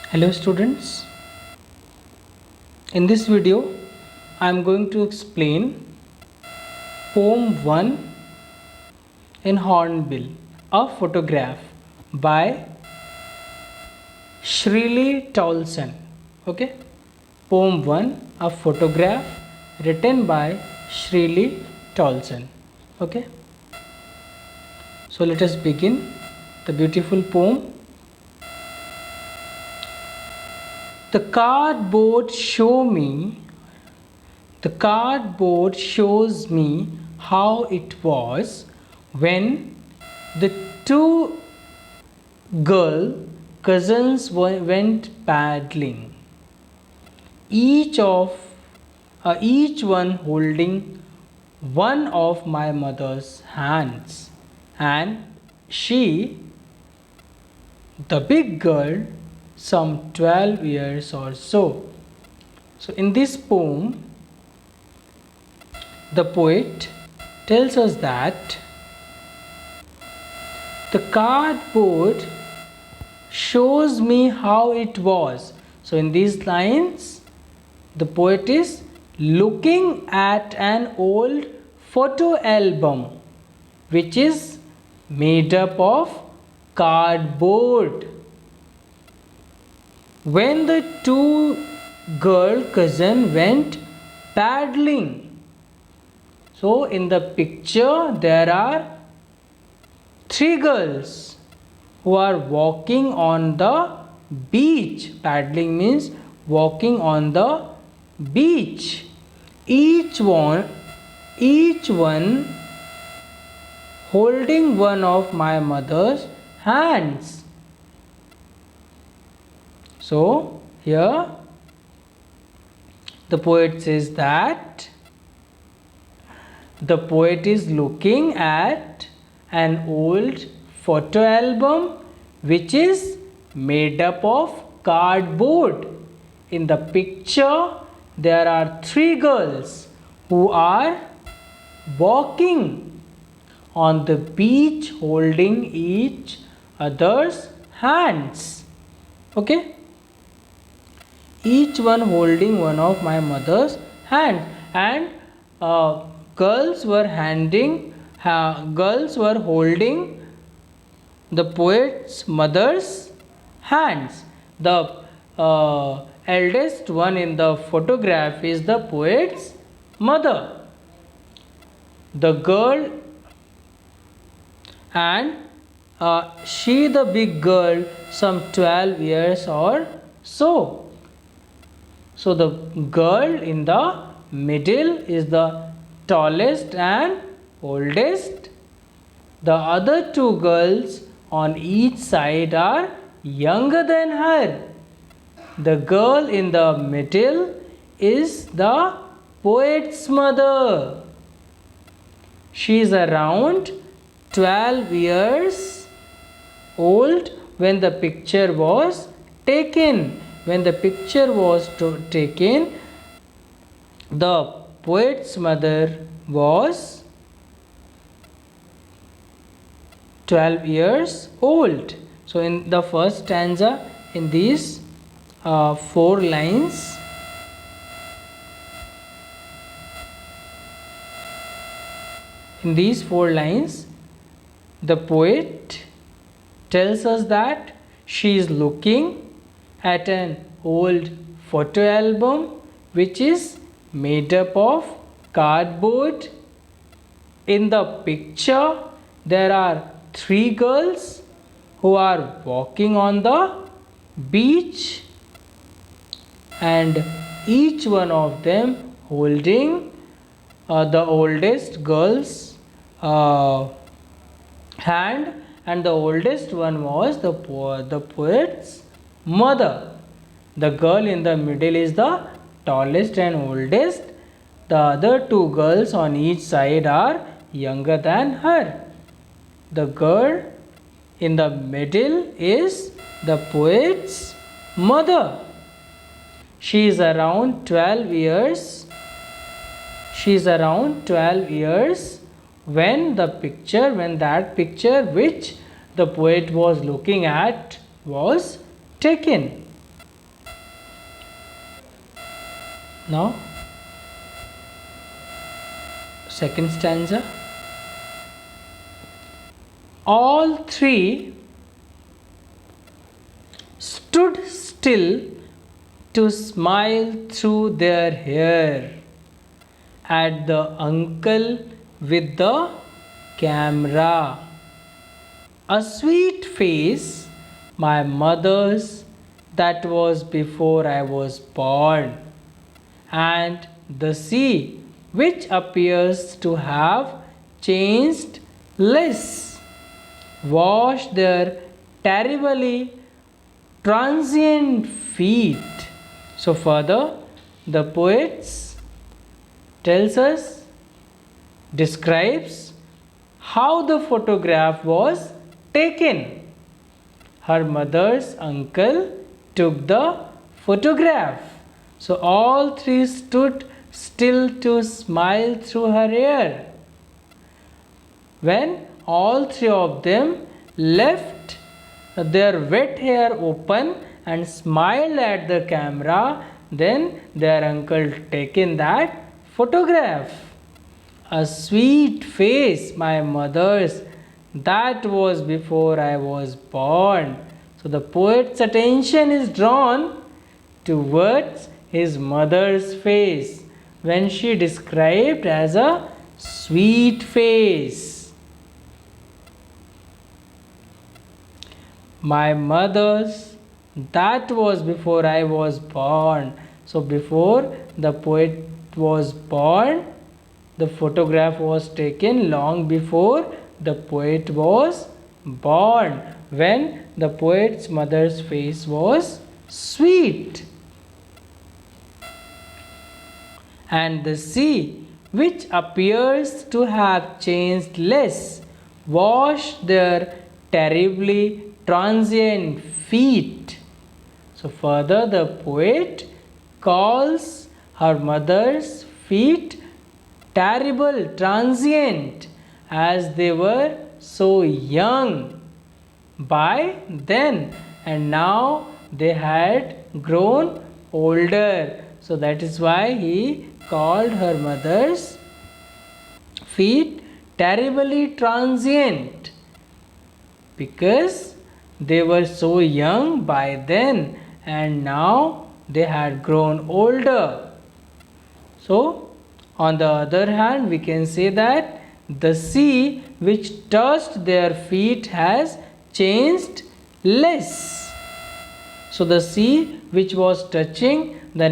Hello students, in this video I am going to explain poem 1 in Hornbill, a photograph by Shirley Towson. Okay, poem 1, a photograph written by Shirley Towson. Okay, so let us begin the beautiful poem. The cardboard shows me how it was when the two girl cousins went paddling, each one holding one of my mother's hands, and she, the big girl, some 12 years or so. So in this poem, the poet tells us that the cardboard shows me how it was. So in these lines, the poet is looking at an old photo album which is made up of cardboard. When the two girl cousin went paddling. So in the picture there are three girls who are walking on the beach. Paddling means walking on the beach. Each one holding one of my mother's hands. So here the poet says that the poet is looking at an old photo album which is made up of cardboard. In the picture there are three girls who are walking on the beach holding each other's hands. Okay, each one holding one of my mother's hands, and girls were holding the poet's mother's hands. The eldest one in the photograph is the poet's mother. The girl, and she, the big girl, some 12 years or so. So the girl in the middle is the tallest and oldest. The other two girls on each side are younger than her. The girl in the middle is the poet's mother. She is around 12 years old when the picture was taken. When the picture was taken, the poet's mother was 12 years old. So in the first stanza, in these 4 lines, the poet tells us that she is looking at an old photo album which is made up of cardboard. In the picture there are 3 girls who are walking on the beach, and each one of them holding the oldest girl's hand, and the oldest one was the poet's mother. The girl in the middle is the tallest and oldest. The other two girls on each side are younger than her. The girl in the middle is the poet's mother. She is around 12 years. When that picture which the poet was looking at was taken. Now, second stanza. All three stood still to smile through their hair at the uncle with the camera. A sweet face, my mother's, that was before I was born, and the sea, which appears to have changed less, washed their terribly transient feet. So further, the poets tells us, describes how the photograph was taken. Her mother's uncle took the photograph. So all three stood still to smile through her hair. When all three of them left their wet hair open and smiled at the camera, then their uncle taken that photograph. A sweet face, my mother's, that was before I was born. So the poet's attention is drawn towards his mother's face when she described as a sweet face. My mother's, that was before I was born. So before the poet was born, the photograph was taken long before the poet was born, when the poet's mother's face was sweet. And the sea, which appears to have changed less, washed their terribly transient feet. So further the poet calls her mother's feet terrible, transient, as they were so young by then, and now they had grown older. So that is why he called her mother's feet terribly transient, because they were so young by then and now they had grown older. So on the other hand, we can say that the sea which touched their feet has changed less. So the sea which was touching the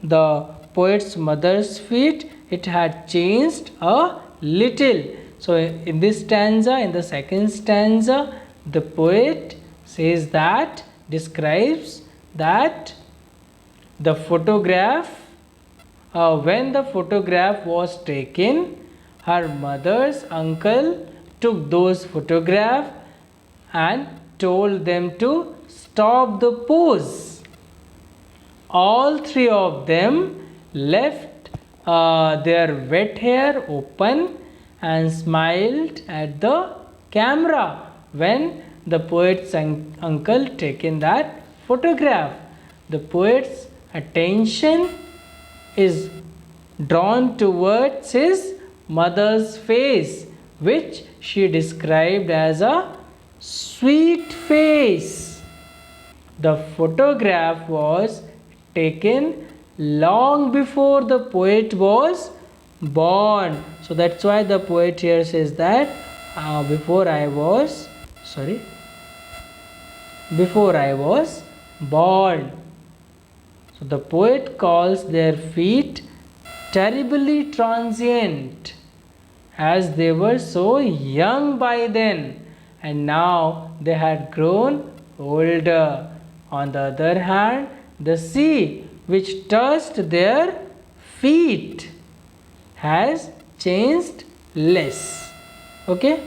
the poet's mother's feet, it had changed a little. So in this stanza, in the second stanza, the poet says that, describes that the photograph, when the photograph was taken, her mother's uncle took those photographs and told them to stop the pose. All three of them left their wet hair open and smiled at the camera when the poet's uncle taken that photograph. The poet's attention is drawn towards his mother's face, which she described as a sweet face. The photograph was taken long before the poet was born. So that's why the poet here says that before I was born. So the poet calls their feet terribly transient, as they were so young by then and now they had grown older. On the other hand, the sea which touched their feet has changed less. Okay?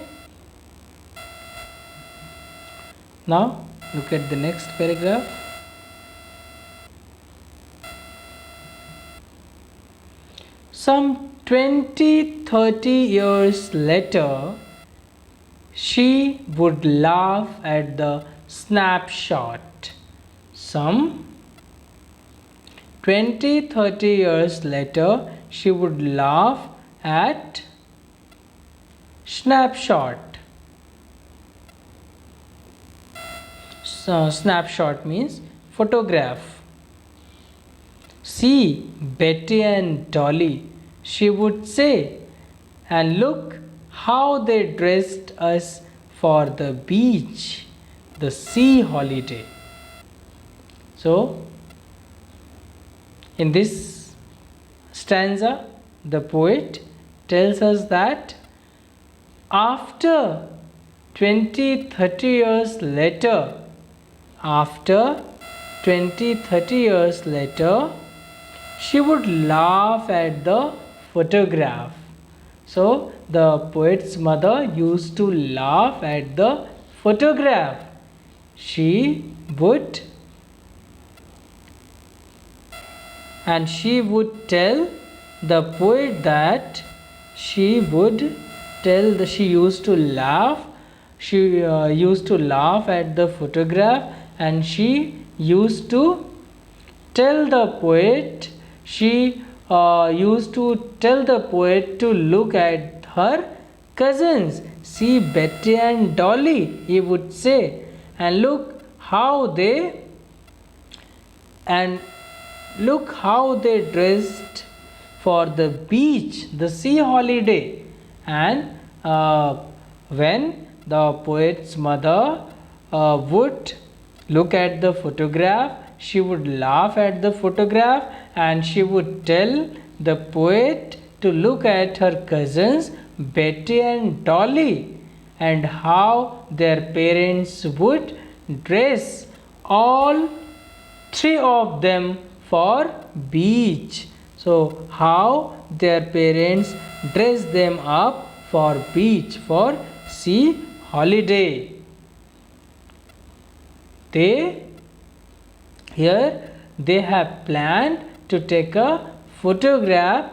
Now look at the next paragraph. Some 20-30 years later, she would laugh at the snapshot. Some 20-30 years later, she would laugh at snapshot. So, snapshot means photograph. See Betty and Dolly, she would say, and look how they dressed us for the beach, the sea holiday. So, in this stanza, the poet tells us that after 20-30 years later, after 20-30 years later, she would laugh at the photograph. So, the poet's mother used to laugh at the photograph. She would tell the poet that she used to laugh. She used to laugh at the photograph, and she used to tell the poet. She used to tell the poet to look at her cousins. See Betty and Dolly, he would say, and look how they dressed for the beach, the sea holiday. And when the poet's mother would look at the photograph, she would laugh at the photograph, and she would tell the poet to look at her cousins Betty and Dolly, and how their parents would dress all three of them for beach. So how their parents dress them up for beach, for sea holiday. They have planned to take a photograph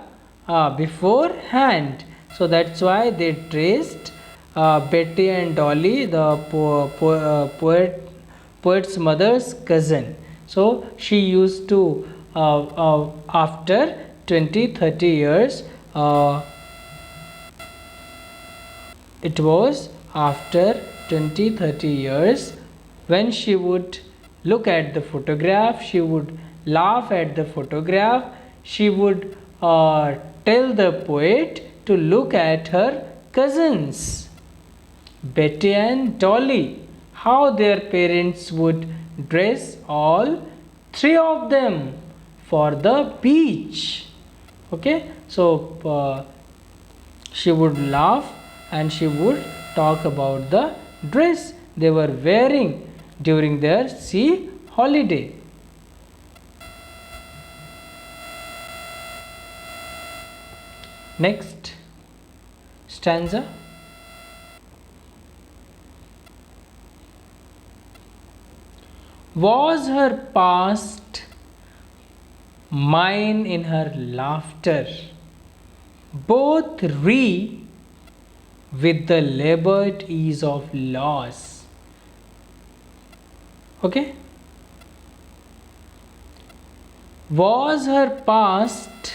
beforehand. So that's why they dressed Betty and Dolly, the poet's mother's cousin. So she used to after 20-30 years, it was after 20-30 years, when she would look at the photograph, she would laugh at the photograph, she would tell the poet to look at her cousins Betty and Dolly, how their parents would dress all three of them for the beach. Okay, so she would laugh and she would talk about the dress they were wearing during their sea holiday. Next stanza. Was her past mine in her laughter, both re with the labored ease of loss. Okay? Was her past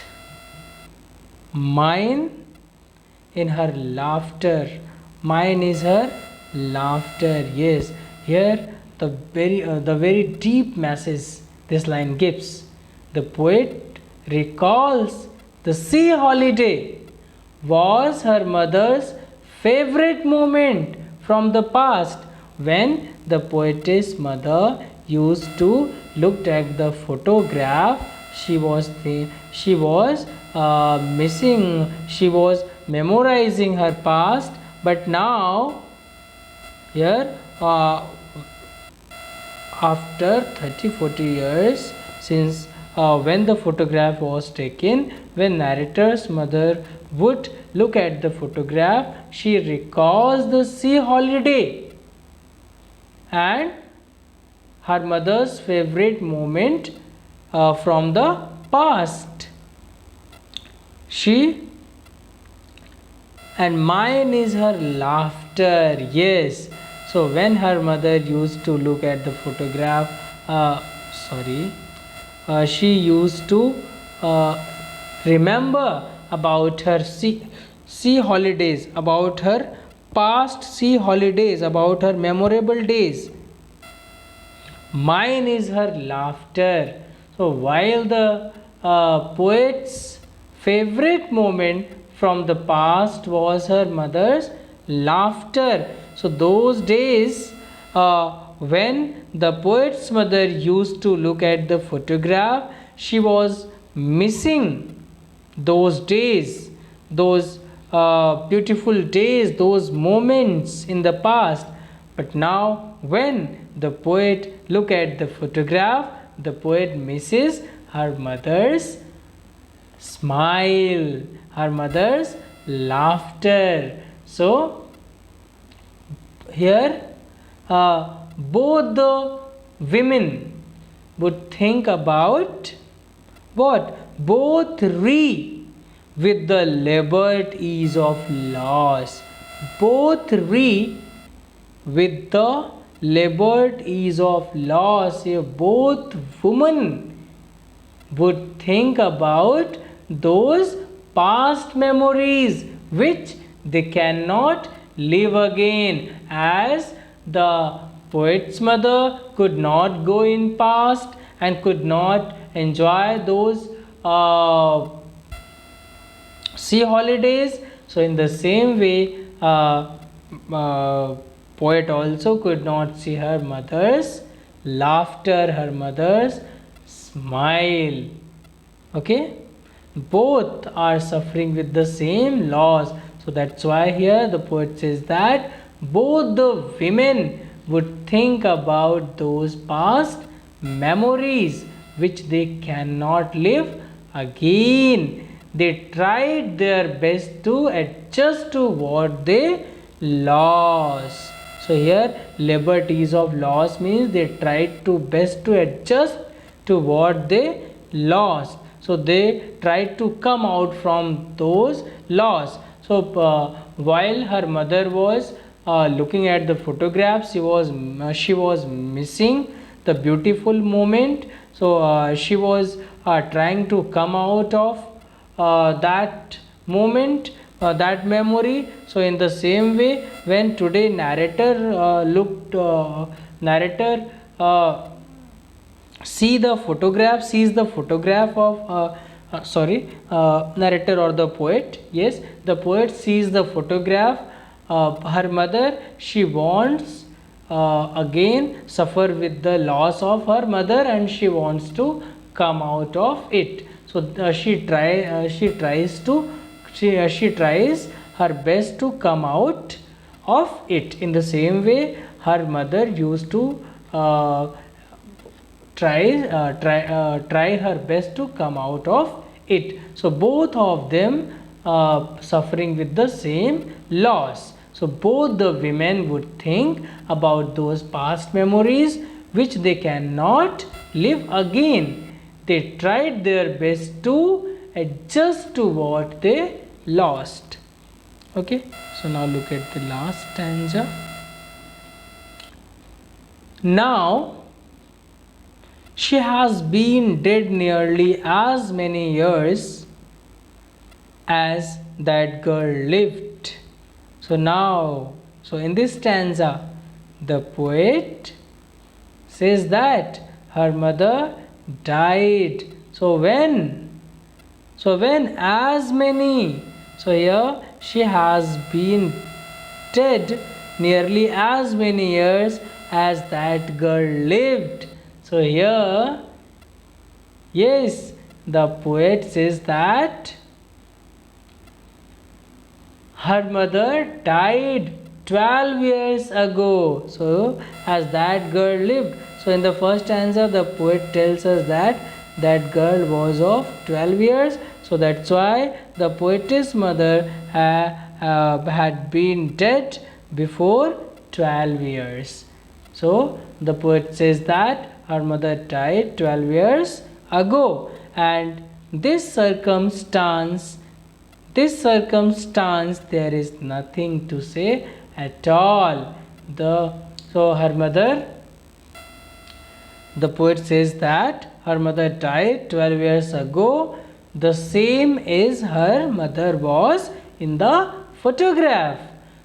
mine in her laughter? Mine is her laughter. Yes, here the very deep message this line gives. The poet recalls the sea holiday was her mother's favorite moment from the past, when the poetess mother used to look at the photograph. She was memorizing her past, but now here after 30-40 years since when the photograph was taken, when narrator's mother would look at the photograph, she recalls the sea holiday and her mother's favorite moment from the past. And mine is her laughter. Yes, so when her mother used to look at the photograph, she used to uh, remember about her sea holidays, about her past sea holidays, about her memorable days. Mine is her laughter. So while the poet's favorite moment from the past was her mother's laughter. So those days when the poet's mother used to look at the photograph, she was missing those days, those beautiful days, those moments in the past. But now when the poet look at the photograph, the poet misses her mother's smile, her mother's laughter. So here both the women would think about what? Both with the labored ease of loss. Both with the labored ease of loss. Both women would think about those past memories which they cannot live again, as the poet's mother could not go in past and could not enjoy those sea holidays. So in the same way, poet also could not see her mother's laughter, her mother's smile. Okay, both are suffering with the same loss. So that's why here the poet says that both the women would think about those past memories which they cannot live again. They tried their best to adjust to what they lost. So here liberties of loss means they tried to best to adjust to what they lost. So they tried to come out from those loss. So while her mother was looking at the photographs, she was missing the beautiful moment. So she was trying to come out of that moment, that memory. So in the same way, when today narrator sees the photograph of narrator or the poet, yes, the poet sees the photograph her mother. She wants again suffer with the loss of her mother, and she wants to come out of it. So she tries her best to come out of it. In the same way, her mother used to try her best to come out of it. So both of them suffering with the same loss. So both the women would think about those past memories which they cannot live again. They tried their best to adjust to what they lost. Okay, so now look at the last stanza. Now she has been dead nearly as many years as that girl lived. So now, so in this stanza, the poet says that her mother died. So when as many, so here she has been dead nearly as many years as that girl lived. So here, yes, the poet says that her mother died 12 years ago. So as that girl lived. So in the first stanza, the poet tells us that that girl was of 12 years. So that's why the poetess mother had been dead before 12 years. So the poet says that her mother died 12 years ago, and this circumstance there is nothing to say at all. So her mother The poet says that her mother died 12 years ago. The same as her mother was in the photograph.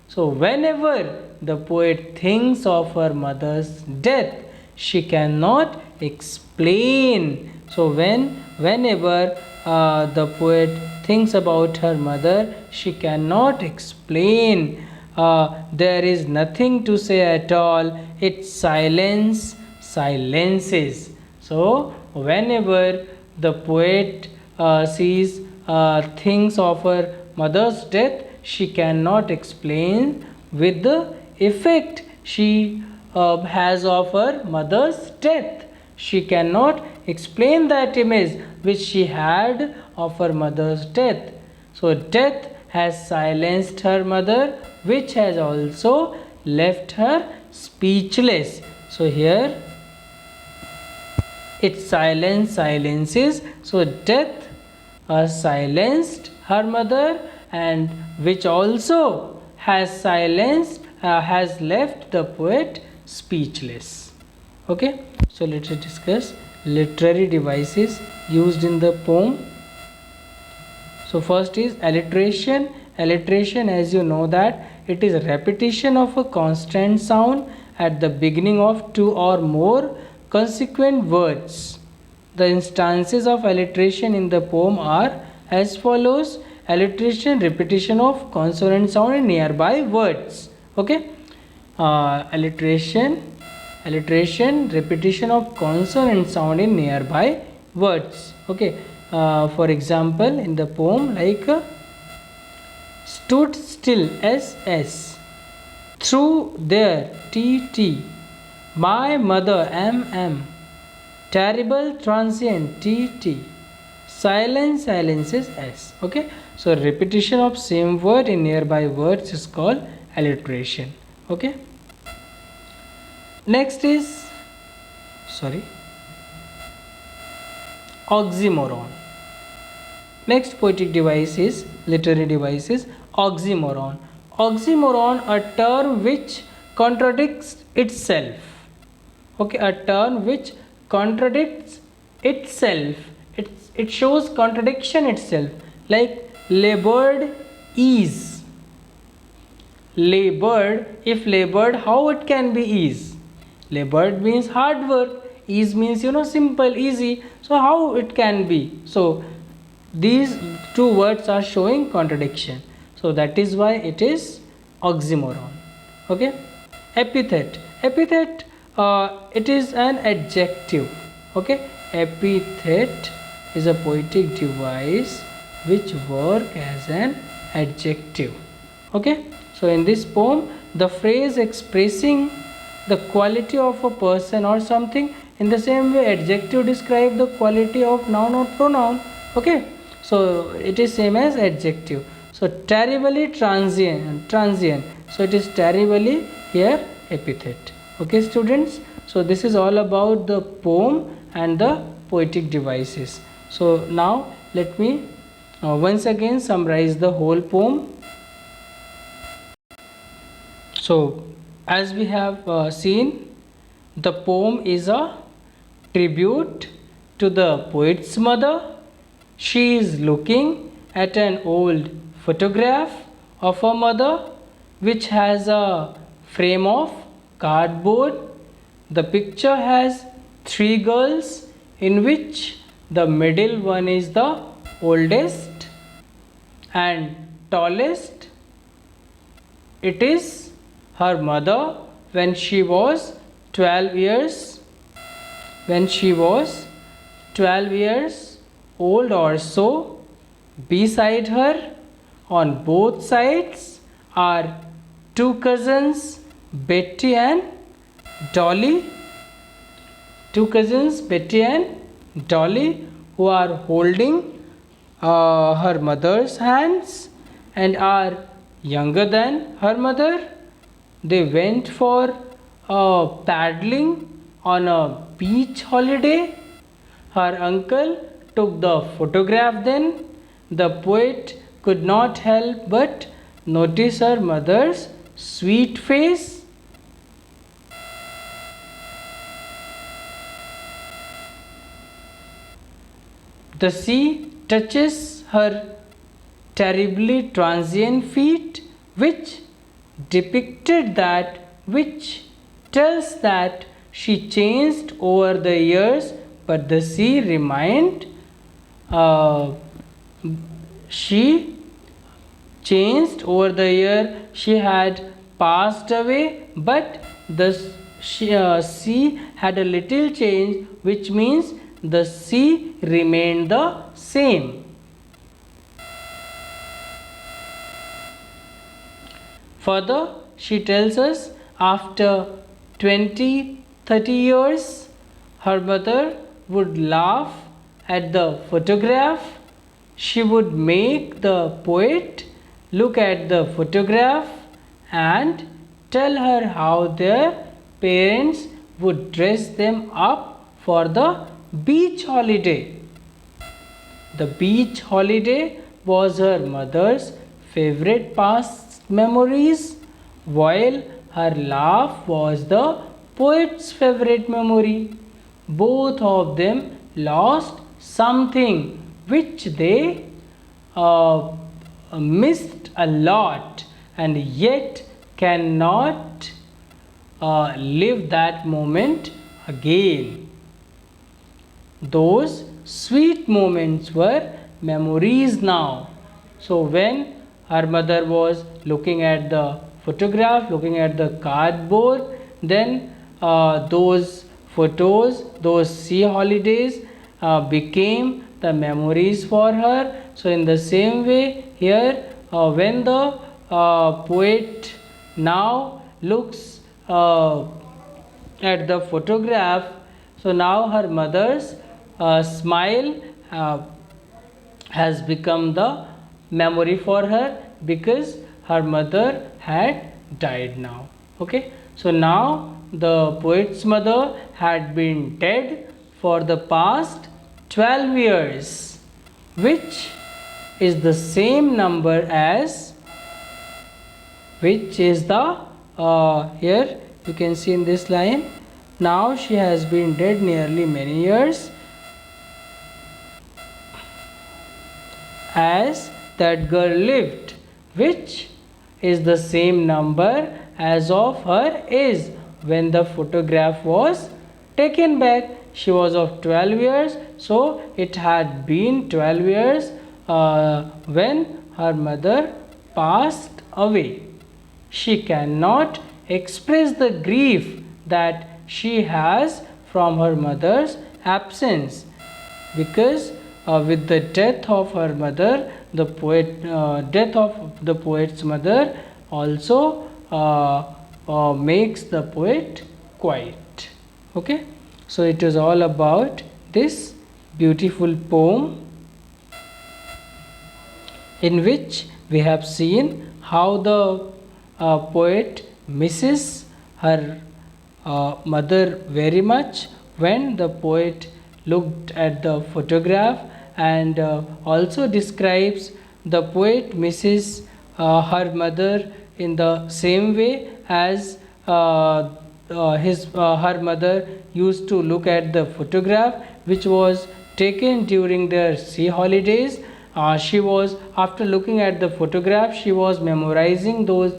So whenever the poet thinks of her mother's death, she cannot explain. So whenever the poet thinks about her mother, she cannot explain. There is nothing to say at all. It's silences. So whenever the poet thinks of her mother's death, she cannot explain with the effect she has of her mother's death. She cannot explain that image which she had of her mother's death. So death has silenced her mother, which has also left her speechless. So here it silences. So death silenced her mother, and which also has left the poet speechless. Okay, so let us discuss literary devices used in the poem. So first is alliteration. Alliteration, as you know, that it is repetition of a constant sound at the beginning of two or more consequent words. The instances of alliteration in the poem are as follows: alliteration, repetition of consonant sound in nearby words. Okay, alliteration, repetition of consonant sound in nearby words. Okay, for example, in the poem, like stood still, ss, through there, tt, my mother, mm, terrible transient, tt, silences, s. Okay, so repetition of same word in nearby words is called alliteration. Okay, next is oxymoron. Next poetic device is literary device is oxymoron. Oxymoron, a term which contradicts itself. Okay, a term which contradicts itself. It shows contradiction itself, like labored ease. Labored, if labored, how it can be ease? Labored means hard work, ease means simple, easy. So how it can be? So these two words are showing contradiction. So that is why it is oxymoron. Okay, epithet. Epithet, it is an adjective. Okay, epithet is a poetic device which work as an adjective. Okay, so in this poem, the phrase expressing the quality of a person or something, in the same way adjective describe the quality of noun or pronoun. Okay, so it is same as adjective. So terribly transient, so it is terribly here epithet. Okay students, so this is all about the poem and the poetic devices. So now let me once again summarize the whole poem. So as we have seen, the poem is a tribute to the poet's mother. She is looking at an old photograph of her mother which has a frame of cardboard. The picture has three girls, in which the middle one is the oldest and tallest. It is her mother when she was 12 years. When she was 12 years old or so. Beside her on both sides are two cousins, Betty and Dolly. Two cousins, Betty and Dolly, who are holding her mother's hands and are younger than her mother. They went for paddling on a beach holiday. Her uncle took the photograph then. The poet could not help but notice her mother's sweet face. The sea touches her terribly transient feet, which depicted that, which tells that she changed over the years, but the sea remained. She changed over the year. She had passed away, but the sea had a little change, which means the sea remained the same. Further, she tells us after 20-30 years, her mother would laugh at the photograph. She would make the poet look at the photograph and tell her how their parents would dress them up for the beach holiday. The beach holiday was her mother's favorite past memories, while her laugh was the poet's favorite memory. Both of them lost something which they missed a lot, and yet cannot live that moment again. Those sweet moments were memories now. So when her mother was looking at the photograph, looking at the cardboard, then those photos, those sea holidays became the memories for her. So in the same way here, when the poet now looks at the photograph, so now her mother's smile has become the memory for her, because her mother had died now. Okay, so now the poet's mother had been dead for the past 12 years, which is the same number as, which is the here you can see in this line. Now she has been dead nearly many years, as that girl lived, which is the same number as of her age when the photograph was taken back. She was of 12 years, so it had been 12 years when her mother passed away. She cannot express the grief that she has from her mother's absence, because with the death of her mother, the death of the poet's mother also makes the poet quiet. Okay, so it is all about this beautiful poem, in which we have seen how the poet misses her mother very much when the poet looked at the photograph, and also describes the poet misses her mother in the same way as her mother used to look at the photograph which was taken during their sea holidays. She was, after looking at the photograph, she was memorizing those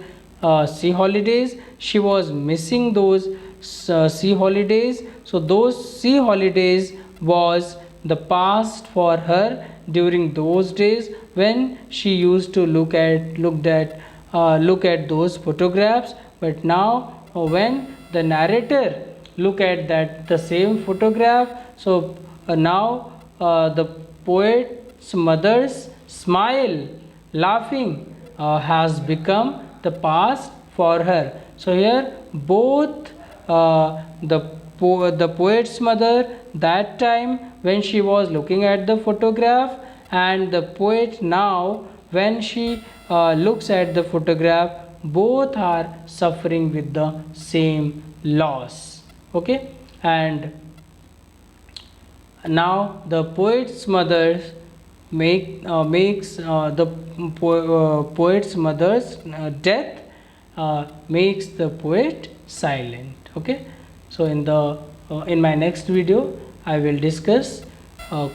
sea holidays. She was missing those sea holidays. So those sea holidays was the past for her during those days when she used to look at those photographs. But now when the narrator look at that the same photograph, so now the poet's mother's smile, laughing, has become the past for her. So here both the poet's mother that time when she was looking at the photograph, and the poet now when she looks at the photograph, both are suffering with the same loss. Okay, and now the poet's mother makes the poet's mother's death makes the poet silent. Okay, so in my next video I will discuss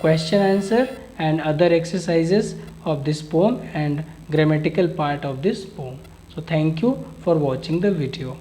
question answer and other exercises of this poem and grammatical part of this poem. So thank you for watching the video.